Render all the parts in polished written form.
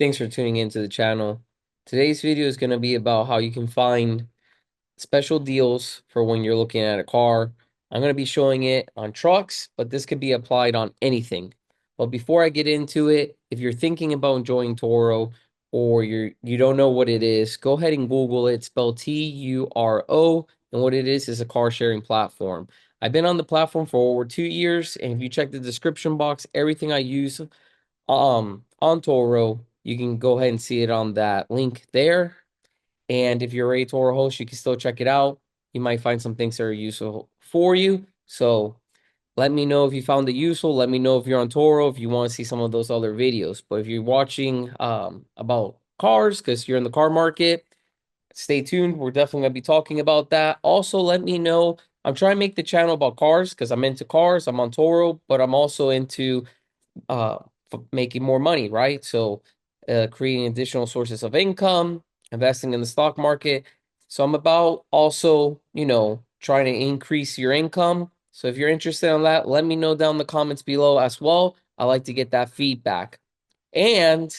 Thanks for tuning into the channel. Today's video is going to be about how you can find special deals for when you're looking at a car. I'm going to be showing it on trucks, but this could be applied on anything. But before I get into it, if you're thinking about enjoying Toro or you don't know what it is, go ahead and Google it. Spell TURO, and what it is a car sharing platform. I've been on the platform for over 2 years, and if you check the description box, everything I use on Toro, you can go ahead and see it on that link there. And if you're a Toro host, you can still check it out. You might find some things that are useful for you. So let me know if you found it useful. Let me know if you're on Toro, if you want to see some of those other videos. But if you're watching about cars because you're in the car market, stay tuned. We're definitely going to be talking about that. Also, let me know. I'm trying to make the channel about cars because I'm into cars. I'm on Toro, but I'm also into uh making more money, right? So creating additional sources of income, investing in the stock market. So I'm about also, trying to increase your income. So if you're interested in that, let me know down in the comments below as well. I like to get that feedback. And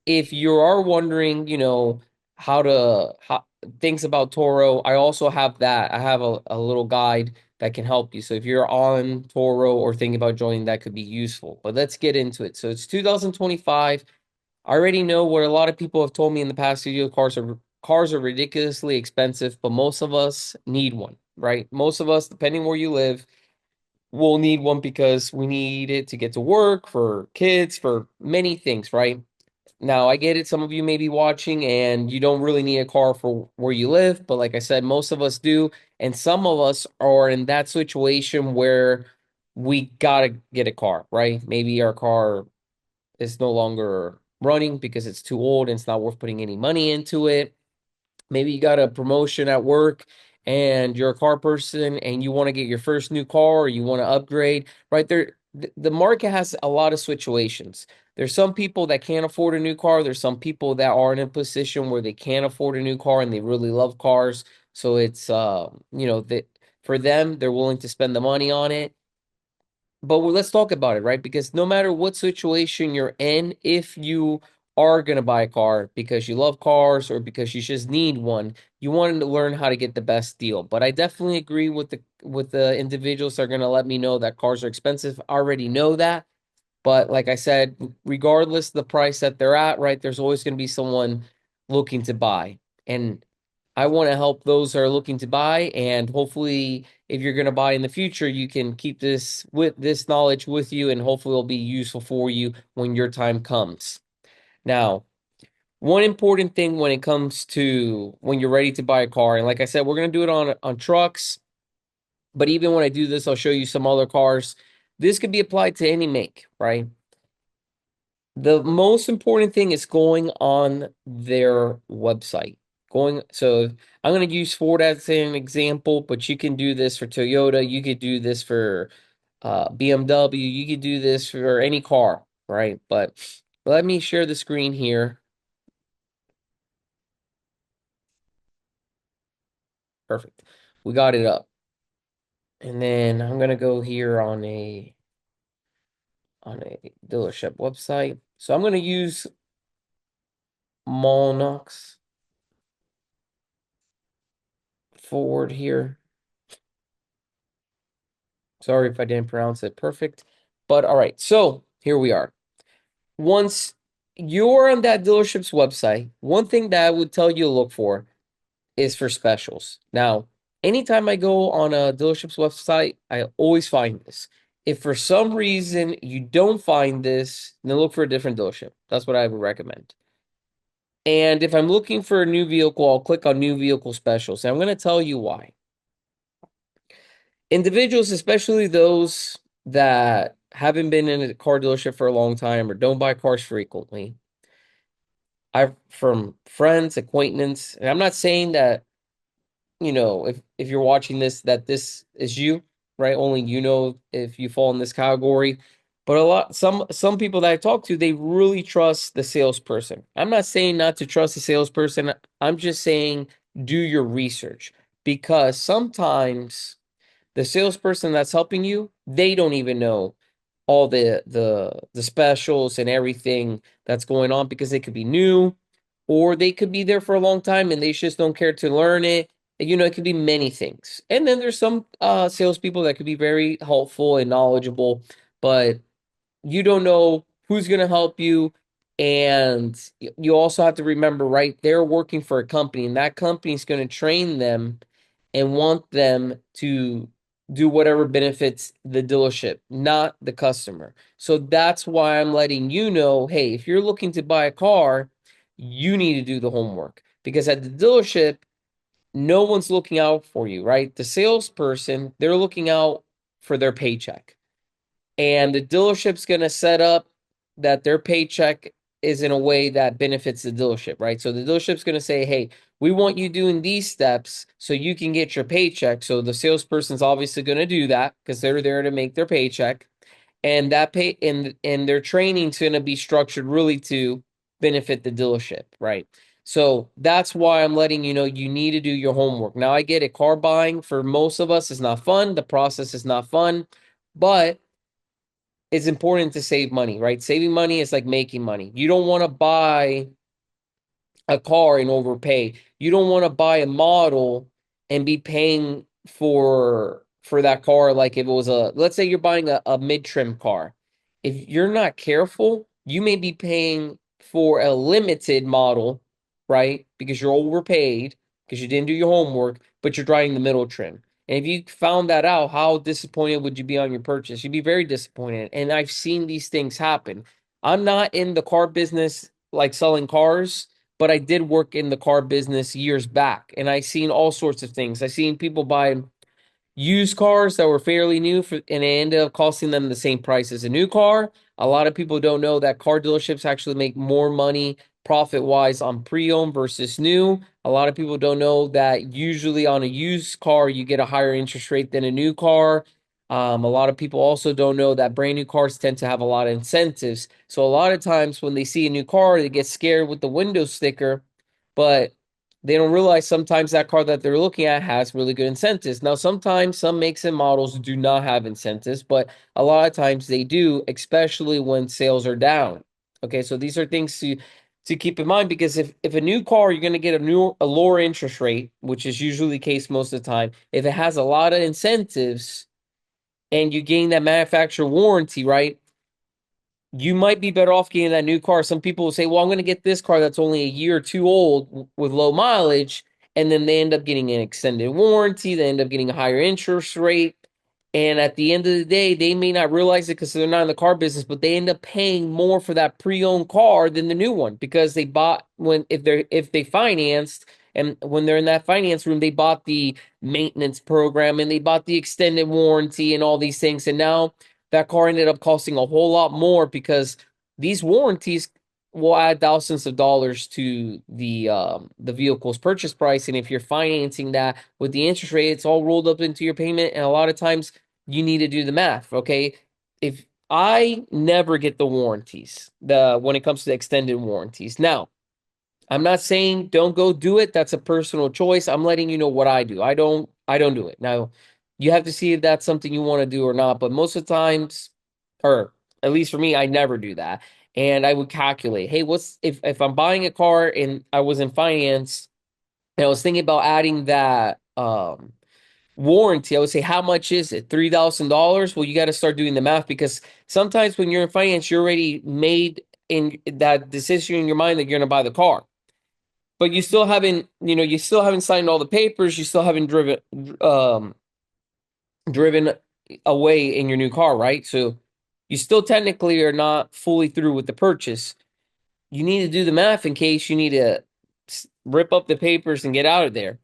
if you are wondering, how things about Toro, I also have that. I have a little guide that can help you. So if you're on Toro or thinking about joining, that could be useful. But let's get into it. So it's 2025. I already know what a lot of people have told me in the past video. Cars are ridiculously expensive, but most of us need one, right? Most of us, depending where you live, will need one because we need it to get to work, for kids, for many things, right? Now, I get it. Some of you may be watching and you don't really need a car for where you live. But like I said, most of us do. And some of us are in that situation where we got to get a car, right? Maybe our car is no longer running because it's too old and it's not worth putting any money into it. Maybe you got a promotion at work and you're a car person and you want to get your first new car or you want to upgrade, right? The market has a lot of situations. There's some people that can't afford a new car. There's some people that are in a position where they can't afford a new car and they really love cars. So it's that for them, they're willing to spend the money on it. But let's talk about it, right? Because no matter what situation you're in, if you are going to buy a car because you love cars or because you just need one, you want to learn how to get the best deal. But I definitely agree with the individuals that are going to let me know that cars are expensive. I already know that. But like I said, regardless of the price that they're at, right, there's always going to be someone looking to buy. And I want to help those that are looking to buy. And hopefully, if you're going to buy in the future, you can keep this knowledge with you, and hopefully it'll be useful for you when your time comes. Now, one important thing when it comes to when you're ready to buy a car, and like I said, we're going to do it on trucks, but even when I do this, I'll show you some other cars. This could be applied to any make, right? The most important thing is going on their website. So I'm going to use Ford as an example, but you can do this for Toyota. You could do this for BMW. You could do this for any car, right? But let me share the screen here. Perfect. We got it up. And then I'm going to go here on a dealership website. So I'm going to use Molnox Ford here. Sorry if I didn't pronounce it perfect. But all right, so here we are. Once you're on that dealership's website, one thing that I would tell you to look for is for specials. Now, anytime I go on a dealership's website, I always find this. If for some reason you don't find this, then look for a different dealership. That's what I would recommend. And if I'm looking for a new vehicle, I'll click on new vehicle specials. And I'm going to tell you why. Individuals, especially those that haven't been in a car dealership for a long time or don't buy cars frequently, I've from friends, acquaintance, and I'm not saying that, if you're watching this, that this is you, right? Only you know if you fall in this category. But some people that I talk to, they really trust the salesperson. I'm not saying not to trust the salesperson. I'm just saying do your research because sometimes the salesperson that's helping you, they don't even know all the specials and everything that's going on because they could be new or they could be there for a long time and they just don't care to learn it. It could be many things. And then there's some salespeople that could be very helpful and knowledgeable, but you don't know who's going to help you. And you also have to remember, right? They're working for a company, and that company is going to train them and want them to do whatever benefits the dealership, not the customer. So that's why I'm letting you know, hey, if you're looking to buy a car, you need to do the homework because at the dealership, no one's looking out for you, right? The salesperson, they're looking out for their paycheck. And the dealership's going to set up that their paycheck is in a way that benefits the dealership, right? So the dealership's going to say, hey, we want you doing these steps so you can get your paycheck. So the salesperson's obviously going to do that because they're there to make their paycheck. And that pay and their training's going to be structured really to benefit the dealership, right? So that's why I'm letting you know you need to do your homework. Now I get it, car buying for most of us is not fun. The process is not fun, but it's important to save money, right? Saving money is like making money. You don't want to buy a car and overpay. You don't want to buy a model and be paying for that car like if it was a let's say you're buying a mid-trim car. If you're not careful, you may be paying for a limited model, right? Because you're overpaid because you didn't do your homework, but you're driving the middle trim. And if you found that out, how disappointed would you be on your purchase? You'd be very disappointed. And I've seen these things happen. I'm not in the car business like selling cars, but I did work in the car business years back and I seen all sorts of things. I seen people buy used cars that were fairly new and it ended up costing them the same price as a new car. A lot of people don't know that car dealerships actually make more money profit wise on pre-owned versus new. A lot of people don't know that usually on a used car you get a higher interest rate than a new car. A lot of people also don't know that brand new cars tend to have a lot of incentives. So a lot of times when they see a new car, they get scared with the window sticker, but they don't realize sometimes that car that they're looking at has really good incentives. Now, sometimes some makes and models do not have incentives, but a lot of times they do, especially when sales are down. Okay, so these are things to keep in mind because if a new car you're going to get a lower interest rate, which is usually the case most of the time, if it has a lot of incentives and you gain that manufacturer warranty, right? You might be better off getting that new car. Some people will say, well, I'm going to get this car that's only a year or two old with low mileage. And then they end up getting an extended warranty. They end up getting a higher interest rate. And at the end of the day, they may not realize it because they're not in the car business, but they end up paying more for that pre-owned car than the new one because they bought if they financed and when they're in that finance room, they bought the maintenance program and they bought the extended warranty and all these things. And now that car ended up costing a whole lot more because these warranties will add thousands of dollars to the vehicle's purchase price. And if you're financing that with the interest rate, it's all rolled up into your payment. And a lot of times you need to do the math. Okay. If I never get the warranties, the when it comes to the extended warranties. Now, I'm not saying don't go do it. That's a personal choice. I'm letting you know what I do. I don't do it. Now, you have to see if that's something you want to do or not, but most of the times, or at least for me, I never do that. And I would calculate, hey, what's if I'm buying a car and I was in finance and I was thinking about adding that warranty, I would say, how much is it? $3,000? Well, you got to start doing the math because sometimes when you're in finance, you're already made in that decision in your mind that you're going to buy the car, but you still haven't signed all the papers, you still haven't driven away in your new car, right? So you still technically are not fully through with the purchase. You need to do the math in case you need to rip up the papers and get out of there.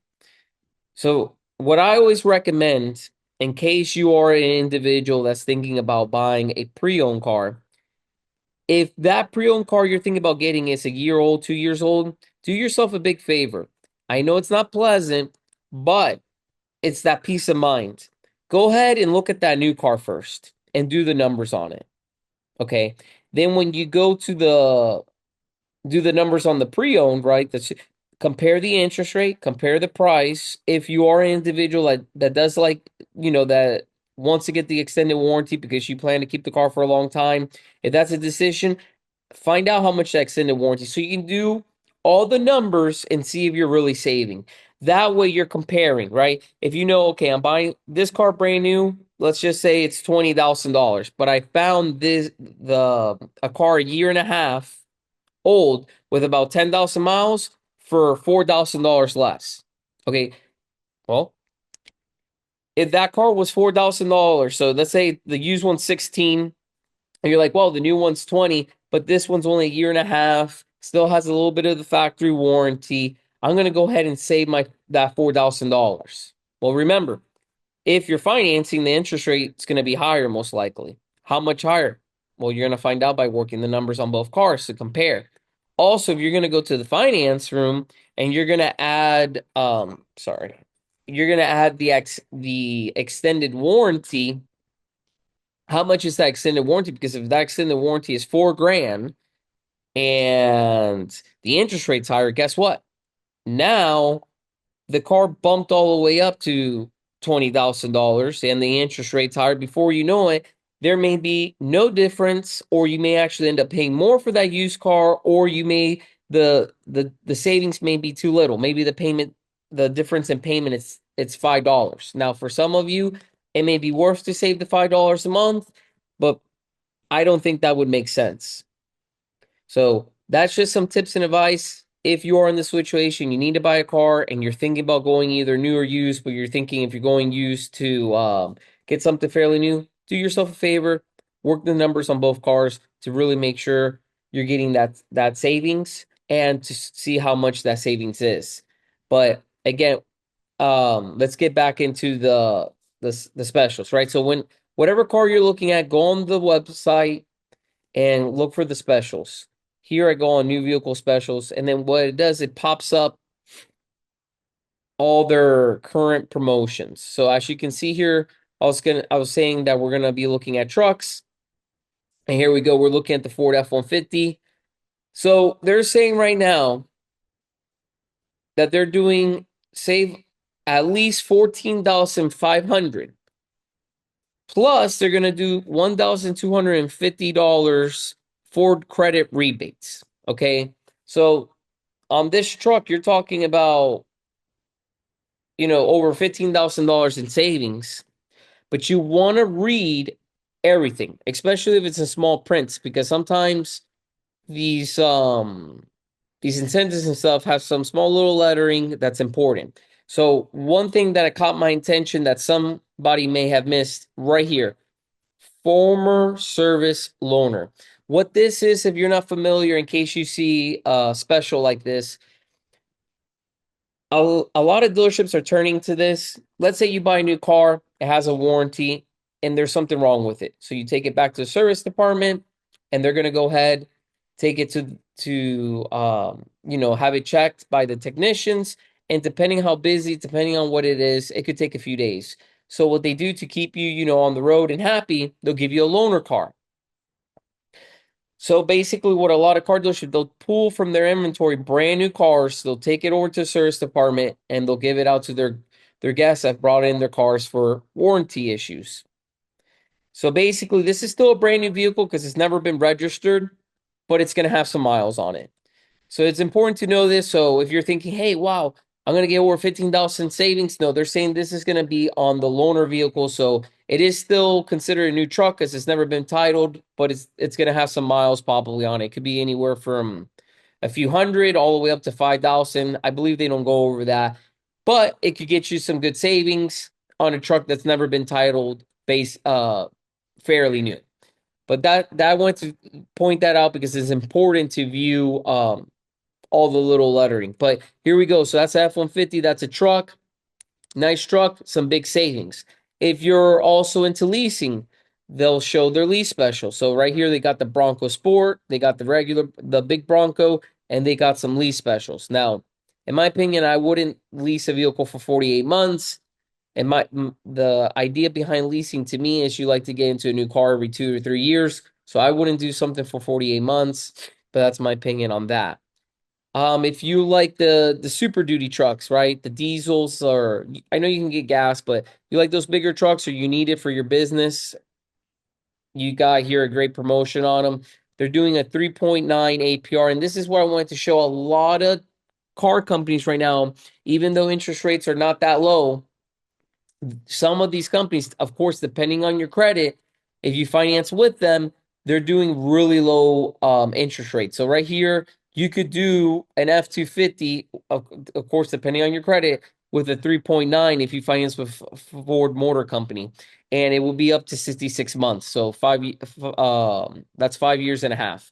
So what I always recommend in case you are an individual that's thinking about buying a pre-owned car, if that pre-owned car you're thinking about getting is a year old, 2 years old, do yourself a big favor. I know it's not pleasant, but it's that peace of mind. Go ahead and look at that new car first and do the numbers on it. Okay. Then when you go to do the numbers on the pre-owned, right? That's compare the interest rate, compare the price. If you are an individual that does like, that wants to get the extended warranty because you plan to keep the car for a long time, if that's a decision, find out how much that extended warranty so you can do all the numbers and see if you're really saving. That way you're comparing, right? If you know, okay, I'm buying this car brand new, let's just say it's $20,000, but I found a car a year and a half old with about 10,000 miles for $4,000 less. Okay, well, if that car was $4,000, so let's say the used one's 16, and you're like, well, the new one's 20, but this one's only a year and a half, still has a little bit of the factory warranty. I'm going to go ahead and save my that $4,000. Well, remember, if you're financing, the interest rate is going to be higher, most likely. How much higher? Well, you're going to find out by working the numbers on both cars to compare. Also, if you're going to go to the finance room and you're going to add, you're going to add the extended warranty. How much is that extended warranty? Because if that extended warranty is $4,000 and the interest rate's higher, guess what? Now the car bumped all the way up to $20,000 and the interest rate's higher. Before you know it, there may be no difference, or you may actually end up paying more for that used car, or you may the savings may be too little. Maybe the difference in payment is it's $5. Now, for some of you, it may be worth to save the $5 a month, but I don't think that would make sense. So that's just some tips and advice. If you are in this situation, you need to buy a car and you're thinking about going either new or used, but you're thinking if you're going used to get something fairly new, do yourself a favor, work the numbers on both cars to really make sure you're getting that savings and to see how much that savings is. But again, let's get back into the specials, right? So when whatever car you're looking at, go on the website and look for the specials. Here I go on new vehicle specials, and then what it does, it pops up all their current promotions. So as you can see here, I was saying that we're gonna be looking at trucks, and here we go. We're looking at the Ford F-150. So they're saying right now that they're doing save at least 14,500. Plus, they're gonna do $1,250 Ford credit rebates. Okay, so on this truck, you're talking about, over $15,000 in savings, but you want to read everything, especially if it's in small prints, because sometimes these these incentives and stuff have some small little lettering that's important. So one thing that caught my attention that somebody may have missed right here, former service loaner. What this is, if you're not familiar, in case you see a special like this, a lot of dealerships are turning to this. Let's say you buy a new car, it has a warranty, and there's something wrong with it. So you take it back to the service department, and they're going to go ahead, take it to have it checked by the technicians. And depending how busy, depending on what it is, it could take a few days. So what they do to keep you, on the road and happy, they'll give you a loaner car. So basically, what a lot of car dealerships, they'll pull from their inventory brand new cars, they'll take it over to the service department, and they'll give it out to their guests that brought in their cars for warranty issues. So basically, this is still a brand new vehicle because it's never been registered, but it's going to have some miles on it. So it's important to know this. So if you're thinking, hey, wow, I'm going to get over 15,000 savings. No, they're saying this is going to be on the loaner vehicle. So it is still considered a new truck because it's never been titled, but it's going to have some miles probably on it. It could be anywhere from a few hundred all the way up to 5,000. I believe they don't go over that, but it could get you some good savings on a truck that's never been titled fairly new. But that I want to point that out because it's important to view all the little lettering. But here we go. So that's F-150. That's a truck. Nice truck. Some big savings. If you're also into leasing, they'll show their lease special. So right here, they got the Bronco Sport. They got the big Bronco, and they got some lease specials. Now, in my opinion, I wouldn't lease a vehicle for 48 months. And the idea behind leasing to me is you like to get into a new car every 2 or 3 years. So I wouldn't do something for 48 months, but that's my opinion on that. If you like the Super Duty trucks, right? The diesels, or I know you can get gas, but you like those bigger trucks or you need it for your business, you got here a great promotion on them. They're doing a 3.9 APR, and this is where I wanted to show a lot of car companies right now, even though interest rates are not that low, some of these companies, of course, depending on your credit, if you finance with them, they're doing really low interest rates. So right here, you could do an F-250, of course, depending on your credit, with a 3.9 if you finance with Ford Motor Company, and it will be up to 66 months. So that's 5 years and a half.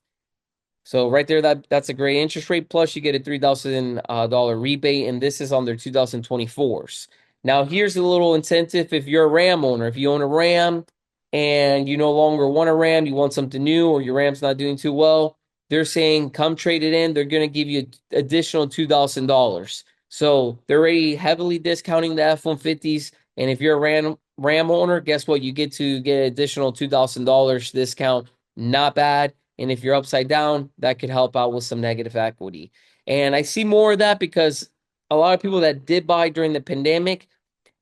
So right there, that's a great interest rate. Plus, you get a $3,000 rebate, and this is on their 2024s. Now, here's a little incentive if you're a Ram owner. If you own a Ram and you no longer want a Ram, you want something new, or your Ram's not doing too well, they're saying come trade it in. They're going to give you additional $2,000. So they're already heavily discounting the F-150s. And if you're a Ram owner, guess what? You get to get additional $2,000 discount. Not bad. And if you're upside down, that could help out with some negative equity. And I see more of that because a lot of people that did buy during the pandemic,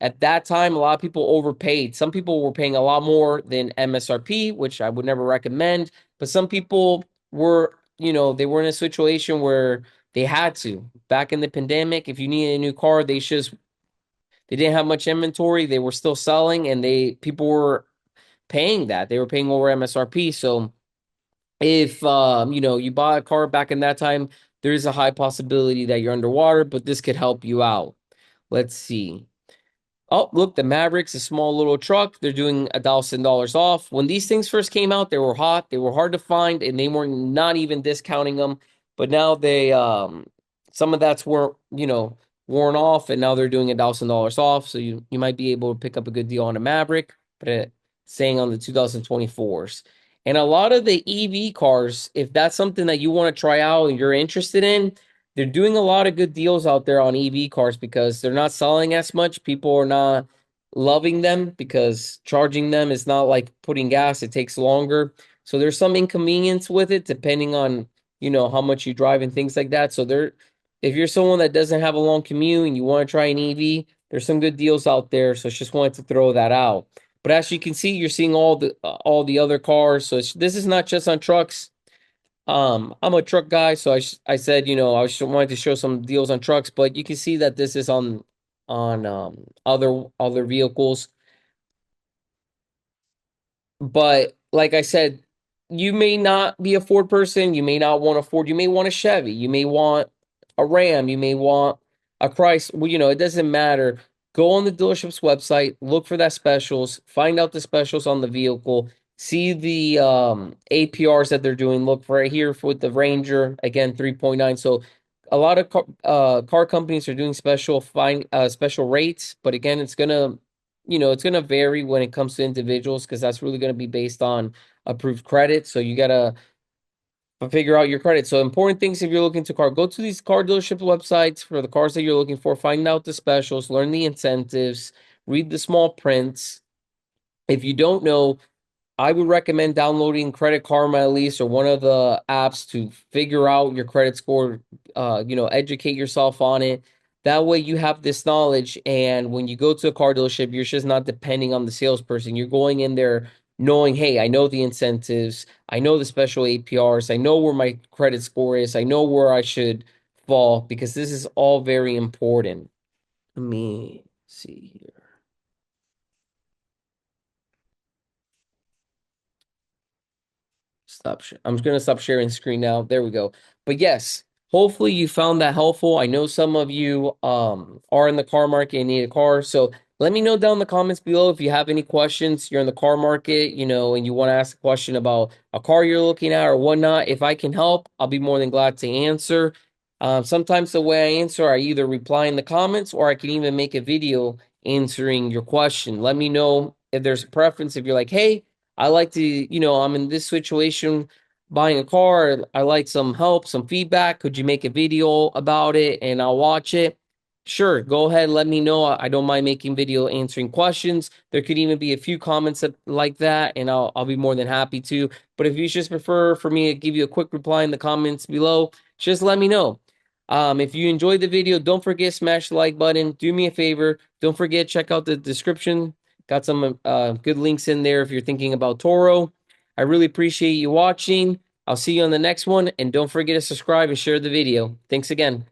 at that time, a lot of people overpaid. Some people were paying a lot more than MSRP, which I would never recommend. But some people were, they were in a situation where they had to. Back in the pandemic, if you needed a new car, they didn't have much inventory. They were still selling, and people were paying that. They were paying over MSRP. So if you bought a car back in that time, there is a high possibility that you're underwater, but this could help you out. Let's see. Oh, look, the Mavericks, a small little truck. They're doing $1,000 off. When these things first came out, they were hot, they were hard to find, and they were not even discounting them. But now some of that's worn off, and now they're doing $1,000 off. So you might be able to pick up a good deal on a Maverick, but saying on the 2024s. And a lot of the EV cars, if that's something that you want to try out and you're interested in, they're doing a lot of good deals out there on EV cars because they're not selling as much. People are not loving them because charging them is not like putting gas, it takes longer. So there's some inconvenience with it depending on, how much you drive and things like that. So if you're someone that doesn't have a long commute and you want to try an EV, there's some good deals out there. So I just wanted to throw that out. But as you can see, you're seeing all the other cars. So this is not just on trucks. I'm a truck guy, so I said, I wanted to show some deals on trucks, but you can see that this is on other vehicles. But like I said, you may not be a Ford person. You may not want a Ford. You may want a Chevy. You may want a Ram. You may want a Chrysler. Well, it doesn't matter. Go on the dealership's website, look for that specials, find out the specials on the vehicle, see the APRs that they're doing. Look right here with the Ranger, again, 3.9. So a lot of car companies are doing special rates, but again, it's gonna vary when it comes to individuals because that's really gonna be based on approved credit. So you gotta figure out your credit. So important things if you're looking to go to these car dealership websites for the cars that you're looking for, find out the specials, learn the incentives, read the small prints. If you don't know, I would recommend downloading Credit Karma at least or one of the apps to figure out your credit score, educate yourself on it. That way you have this knowledge, and when you go to a car dealership, you're just not depending on the salesperson. You're going in there knowing, hey, I know the incentives, I know the special APRs, I know where my credit score is, I know where I should fall, because this is all very important. Let me see here. I'm just gonna stop sharing screen now. There we go. But yes, hopefully you found that helpful. I know some of you are in the car market and need a car. So let me know down in the comments below if you have any questions. You're in the car market, and you want to ask a question about a car you're looking at or whatnot. If I can help, I'll be more than glad to answer. Sometimes the way I answer, I either reply in the comments or I can even make a video answering your question. Let me know if there's a preference. If you're like, hey, I like to, I'm in this situation buying a car. I like some help, some feedback. Could you make a video about it and I'll watch it? Sure, go ahead, let me know. I don't mind making video answering questions. There could even be a few comments like that, and I'll be more than happy to. But if you just prefer for me to give you a quick reply in the comments below, just let me know. If you enjoyed the video, don't forget smash the like button. Do me a favor, don't forget check out the description. Got some good links in there if you're thinking about TURO. I really appreciate you watching. I'll see you on the next one, and don't forget to subscribe and share the video. Thanks again.